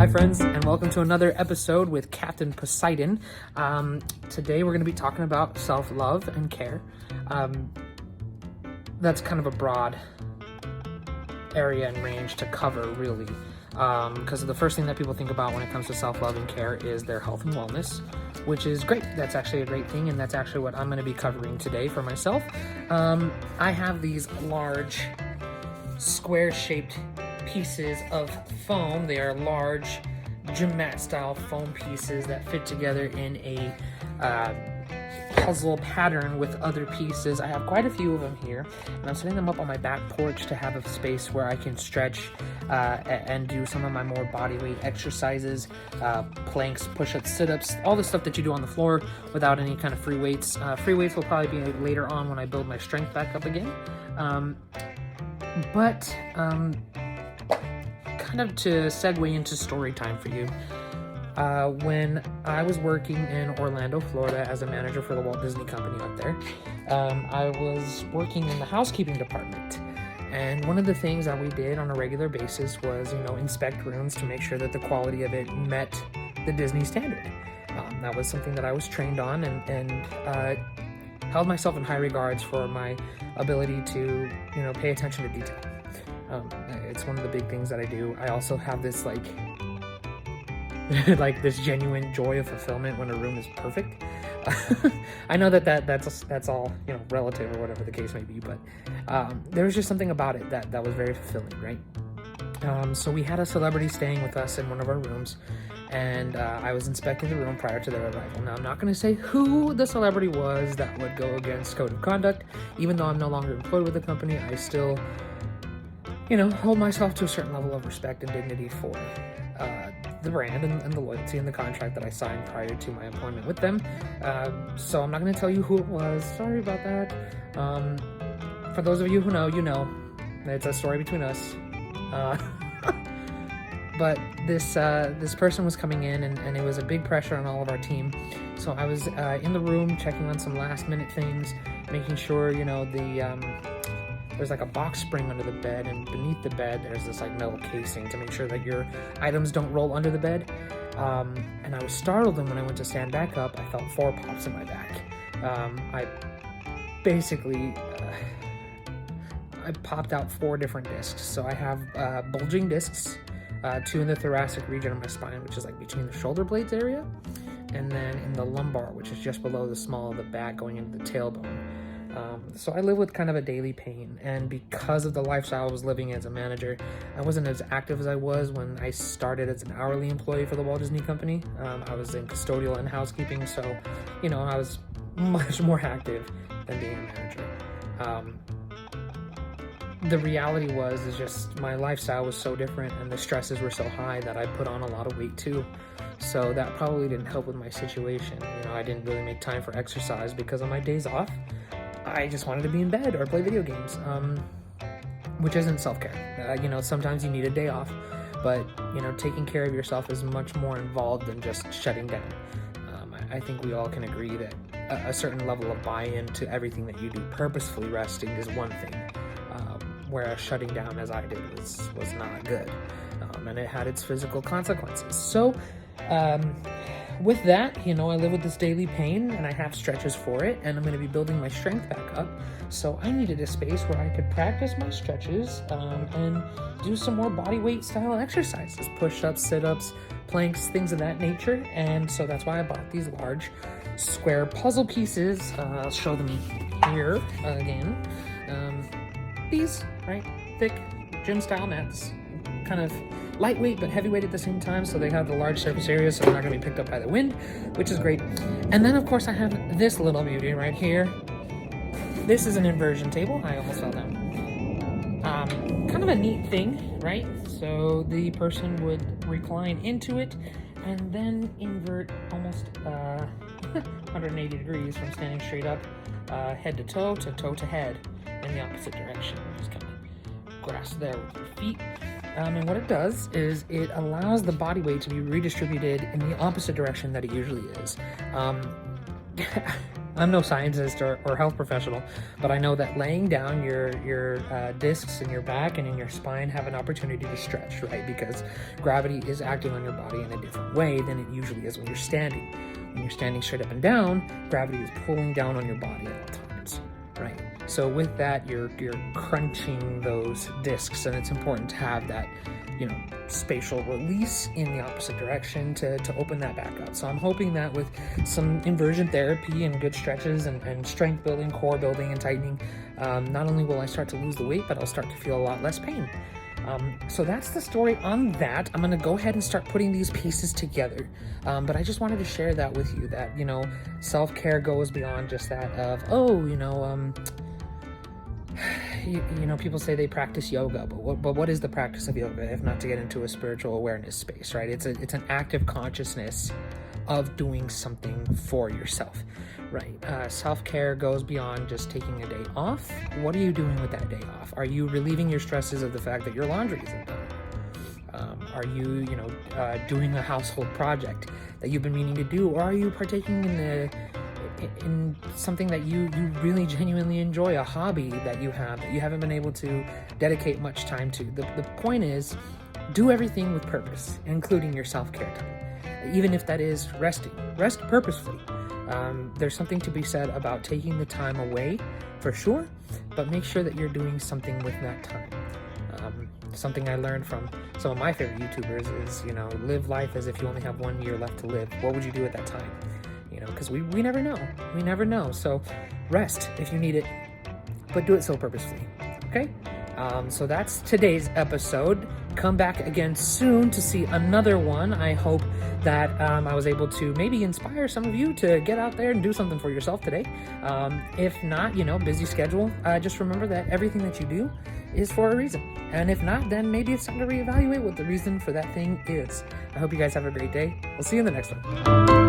Hi friends, and welcome to another episode with Captain Poseidon. Today we're going to be talking about self-love and care. That's kind of a broad area and range to cover, really, because the first thing that people think about when it comes to self-love and care is their health and wellness, which is great. That's actually a great thing, and that's actually what I'm going to be covering today for myself. I have these large square-shaped pieces of foam. They are large gym mat style foam pieces that fit together in a puzzle pattern with other pieces. I have quite a few of them here, and I'm setting them up on my back porch to have a space where I can stretch and do some of my more body weight exercises, planks, push-ups, sit-ups, all the stuff that you do on the floor without any kind of free weights. Free weights will probably be later on when I build my strength back up again. Kind of to segue into story time for you. When I was working in Orlando, Florida as a manager for the Walt Disney Company out there, I was working in the housekeeping department. And one of the things that we did on a regular basis was, inspect rooms to make sure that the quality of it met the Disney standard. That was something that I was trained on and held myself in high regards for my ability to, pay attention to detail. It's one of the big things that I do. I also have this like this genuine joy of fulfillment when a room is perfect. I know that's all relative or whatever the case may be, but there was just something about it that was very fulfilling, right? So we had a celebrity staying with us in one of our rooms, and I was inspecting the room prior to their arrival. Now, I'm not going to say who the celebrity was. That would go against code of conduct. Even though I'm no longer employed with the company, I still hold myself to a certain level of respect and dignity for the brand and the loyalty and the contract that I signed prior to my employment with them. So I'm not going to tell you who it was. Sorry about that. For those of you who know, it's a story between us. But this person was coming in, and it was a big pressure on all of our team. So I was in the room checking on some last minute things, making sure, there's like a box spring under the bed, and beneath the bed there's this like metal casing to make sure that your items don't roll under the bed. And I was startled, and when I went to stand back up, I felt 4 pops in my back. I basically I popped out 4 different discs. So I have bulging discs, 2 in the thoracic region of my spine, which is like between the shoulder blades area, and then in the lumbar, which is just below the small of the back going into the tailbone. So I live with kind of a daily pain, and because of the lifestyle I was living as a manager, I wasn't as active as I was when I started as an hourly employee for the Walt Disney Company. I was in custodial and housekeeping, so, I was much more active than being a manager. The reality is just my lifestyle was so different, and the stresses were so high that I put on a lot of weight too. So that probably didn't help with my situation. I didn't really make time for exercise because on my days off, I just wanted to be in bed or play video games, which isn't self-care. Sometimes you need a day off, but, taking care of yourself is much more involved than just shutting down. I think we all can agree that a certain level of buy-in to everything that you do, purposefully resting, is one thing, whereas shutting down, as I did, was not good, and it had its physical consequences. So, with that, I live with this daily pain, and I have stretches for it, and I'm going to be building my strength back up. So I needed a space where I could practice my stretches and do some more body weight style exercises, push-ups, sit-ups, planks, things of that nature. And so that's why I bought these large square puzzle pieces. I'll show them here again. These, right, thick gym style mats, kind of lightweight but heavyweight at the same time, so they have the large surface area, so they're not going to be picked up by the wind, which is great. And then, of course, I have this little beauty right here. This is an inversion table. I almost fell down. Kind of a neat thing, right? So the person would recline into it and then invert almost 180 degrees from standing straight up, head to toe to head in the opposite direction. Just kind of grasp there with your feet. And what it does is it allows the body weight to be redistributed in the opposite direction that it usually is. I'm no scientist or health professional, but I know that laying down your discs in your back and in your spine have an opportunity to stretch, right? Because gravity is acting on your body in a different way than it usually is when you're standing. When you're standing straight up and down, gravity is pulling down on your body at all times, right? So with that, you're crunching those discs, and it's important to have that, spatial release in the opposite direction to open that back up. So I'm hoping that with some inversion therapy and good stretches and strength building, core building, and tightening, not only will I start to lose the weight, but I'll start to feel a lot less pain. So that's the story on that. I'm going to go ahead and start putting these pieces together. But I just wanted to share that with you, that, self-care goes beyond just that of, people say they practice yoga, but what is the practice of yoga if not to get into a spiritual awareness space, right? It's an active consciousness of doing something for yourself, right? Self-care goes beyond just taking a day off. What are you doing with that day off? Are you relieving your stresses of the fact that your laundry isn't done? Are you, doing a household project that you've been meaning to do, or are you partaking in something that you really genuinely enjoy, a hobby that you haven't been able to dedicate much time to? The point is, do everything with purpose, including your self-care time. Even if that is resting, rest purposefully. There's something to be said about taking the time away, for sure, but make sure that you're doing something with that time. Something I learned from some of my favorite YouTubers is, live life as if you only have 1 year left to live. What would you do at that time? Because we never know. We never know. So rest if you need it, but do it so purposefully. Okay? So that's today's episode. Come back again soon to see another one. I hope that I was able to maybe inspire some of you to get out there and do something for yourself today. If not, busy schedule, just remember that everything that you do is for a reason. And if not, then maybe it's time to reevaluate what the reason for that thing is. I hope you guys have a great day. We'll see you in the next one.